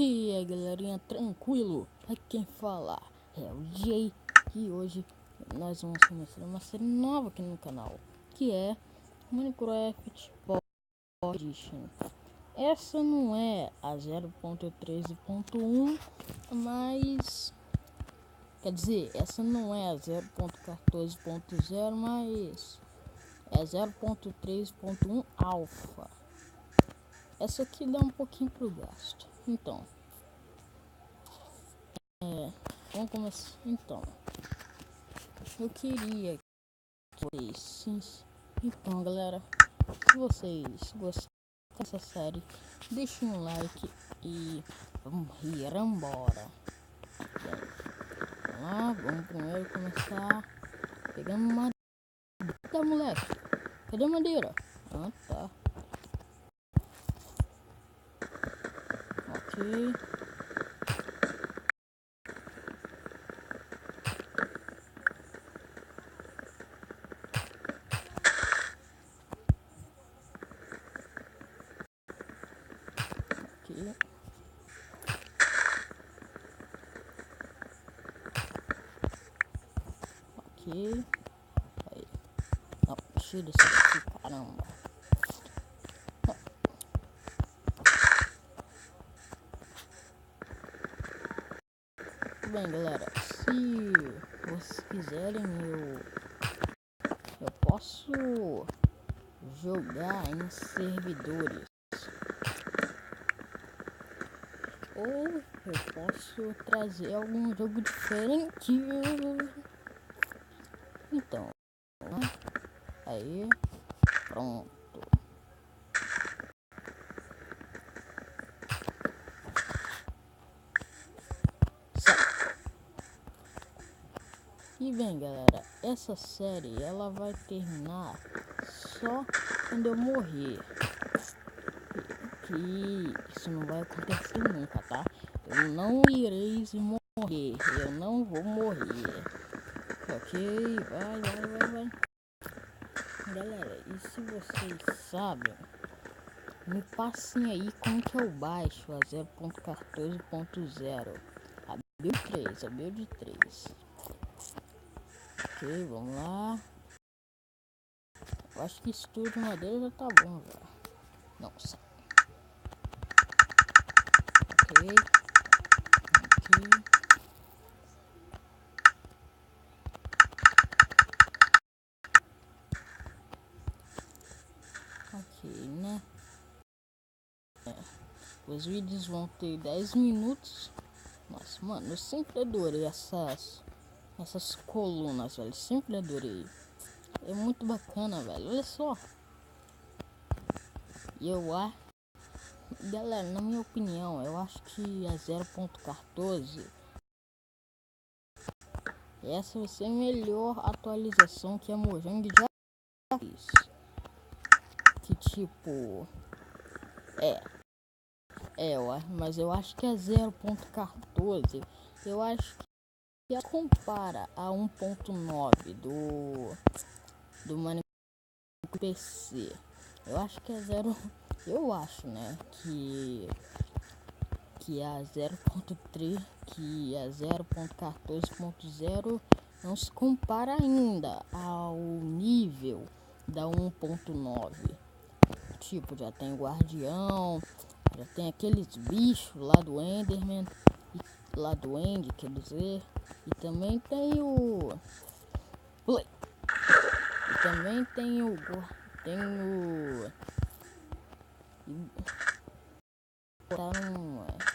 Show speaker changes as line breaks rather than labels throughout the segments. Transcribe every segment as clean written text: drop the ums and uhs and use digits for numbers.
E aí galerinha, tranquilo? Aqui quem fala é o Jay e hoje nós vamos começar uma série nova aqui no canal, que é Minecraft Pocket Edition. Essa não é a 0.13.1, mas quer dizer, essa não é a 0.14.0, mas é 0.3.1 alfa. Essa aqui dá um pouquinho pro gasto. Então, vamos começar. Então, eu queria que vocês... Então, galera, se vocês gostaram dessa série, deixem um like e vamos embora. Vamos lá, vamos primeiro começar pegando madeira. Tá, moleque? Cadê a madeira? Ah, tá. Ok. Ok. Aí. Não, tira isso aqui, caramba. Bem, galera, se vocês quiserem, eu posso jogar em servidores, ou eu posso trazer algum jogo diferente. Então, aí, pronto. E bem, galera, essa série ela vai terminar só quando eu morrer. Que isso não vai acontecer nunca, tá? Eu não irei morrer, eu não vou morrer. Ok, vai. Galera, e se vocês sabem, me passem aí como que eu baixo a 0.14.0, a build 3, a build 3. Ok, vamos lá. Eu acho que estúdio madeira já tá bom já. Nossa. Ok. Ok, né? Os vídeos vão ter 10 minutos. Nossa, mano, eu sempre adorei essas colunas, velho. Sempre adorei. É muito bacana, velho. Olha só. E galera, na minha opinião, eu acho que a 0.14 essa vai ser a melhor atualização que a Mojang já fez. Que tipo, mas eu acho que a 0.14, eu acho que ela compara a 1.9 do Minecraft PC. Eu acho que eu acho, né, que a 0.3, que a 0.14.0 não se compara ainda ao nível da 1.9. Tipo, já tem guardião, já tem aqueles bichos lá do Enderman, lá do End, quer dizer, e também tem o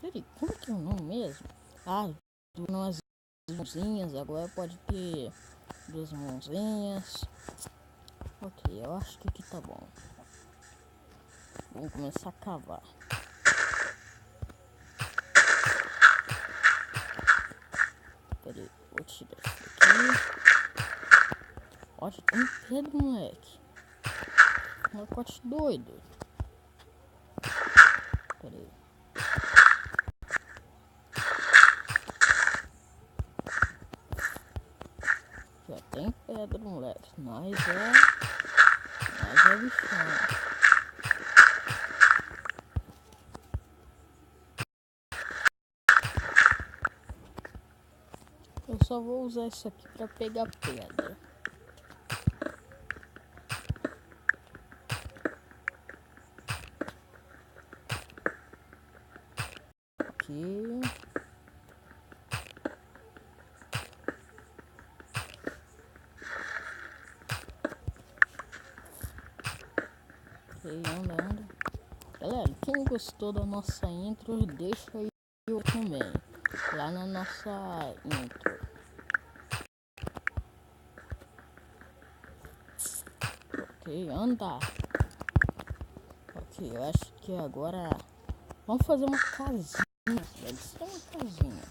peraí, como que é o nome mesmo? Ah, umas mãozinhas, agora pode ter 2 mãozinhas. Ok, eu acho que aqui tá bom. Vamos começar a cavar. Peraí, vou tirar isso aqui. Ó, já tem pedra, moleque. Moleque doido. Peraí. Já tem pedra, moleque. Mas é bichão. só vou usar isso aqui pra pegar pedra. Aqui. Ok, anda. Galera, quem gostou da nossa intro, deixa aí também. Lá na nossa intro. Ok, anda. Ok, eu acho que agora vamos fazer uma casinha. Deve ser uma casinha.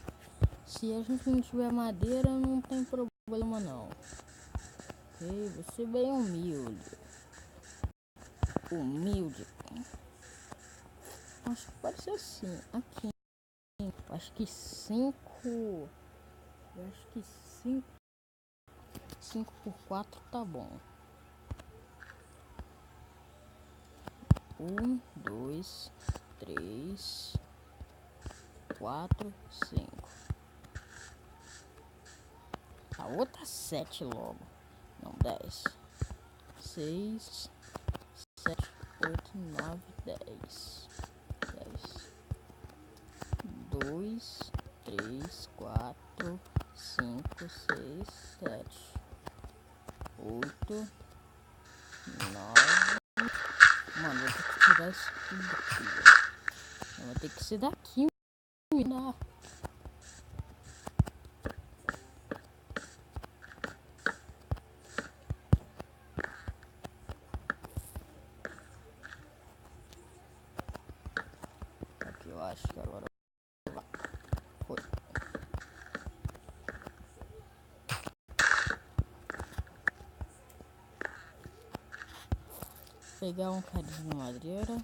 Se a gente não tiver madeira, não tem problema não. Ok, vou ser bem humilde. Humilde. Acho que pode ser assim. Aqui. Acho que 5. Eu acho que 5. 5 por 4 tá bom. 1, 2, 3, 4, 5. A outra 7 logo. Não, 10. 6, 7, 8, 9, 10. 10. 2, 3, 4, 5, 6, 7, 8, 9. Mano, vou ter que tirar isso tudo aqui. Vai ter que ser daqui. Né? Aqui eu acho que agora foi. Pegar um cadinho de madeira.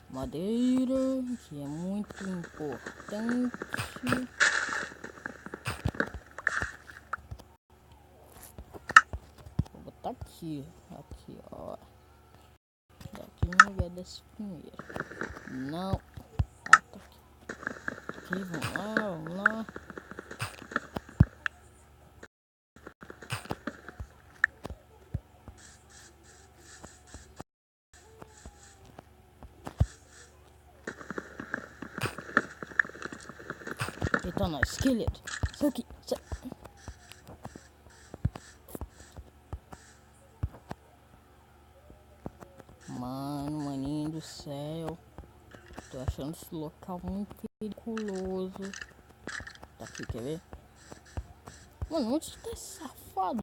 Madeira, que é muito importante. Vou botar aqui, ó. Daqui no lugar desse primeiro. Não. Ah, tá aqui. Aqui, vamos lá. Então, não, esqueleto. Sai aqui, sai. Mano, maninho do céu. Tô achando esse local muito perigoso. Tá aqui, quer ver? Mano, onde tá esse safado?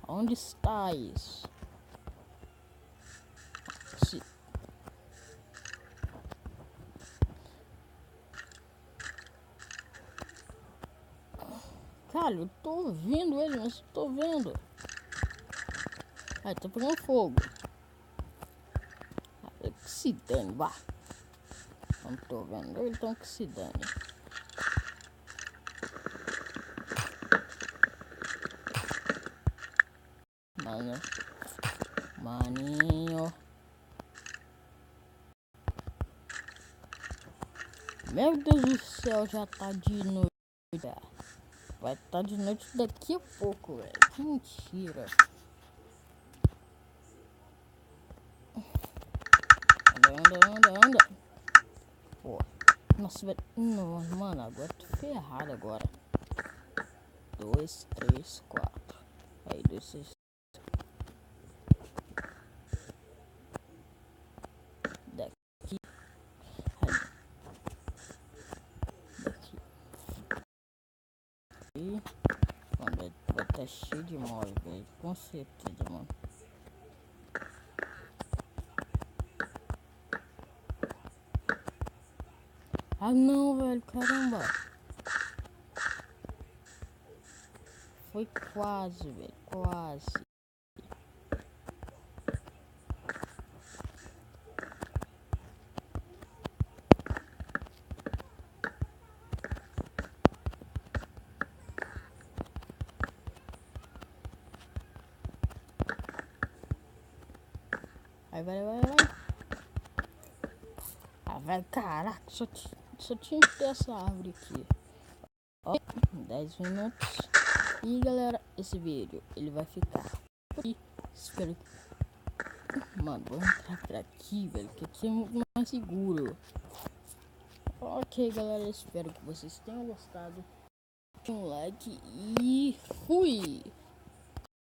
Onde está isso? Se... Cara, eu tô ouvindo ele, mas tô vendo. Ah, tá pegando fogo. Ah, que se dane, vá. Não tô vendo ele, então que se dane. Mano. Maninho. Meu Deus do céu, já tá de noite. Vai tá de noite daqui a pouco, velho. Que mentira. Anda. Pô. Nossa, velho. Não, mano, agora tô ferrado agora. 2, 3, 4. Aí, 2, 6. Daqui. Aí. Daqui. E... Mano, vai tá cheio de móvel, velho. Com certeza, mano. Ah, não, velho. Caramba. Foi quase, velho. Quase. Aí vai. Ah, vai, caraca. Só tinha que ter essa árvore aqui. Ó, 10 minutos. E galera, esse vídeo ele vai ficar aqui. Espero que... Mano, vou entrar por aqui, velho, que aqui é muito mais seguro. Ok, galera, espero que vocês tenham gostado. Um like e fui!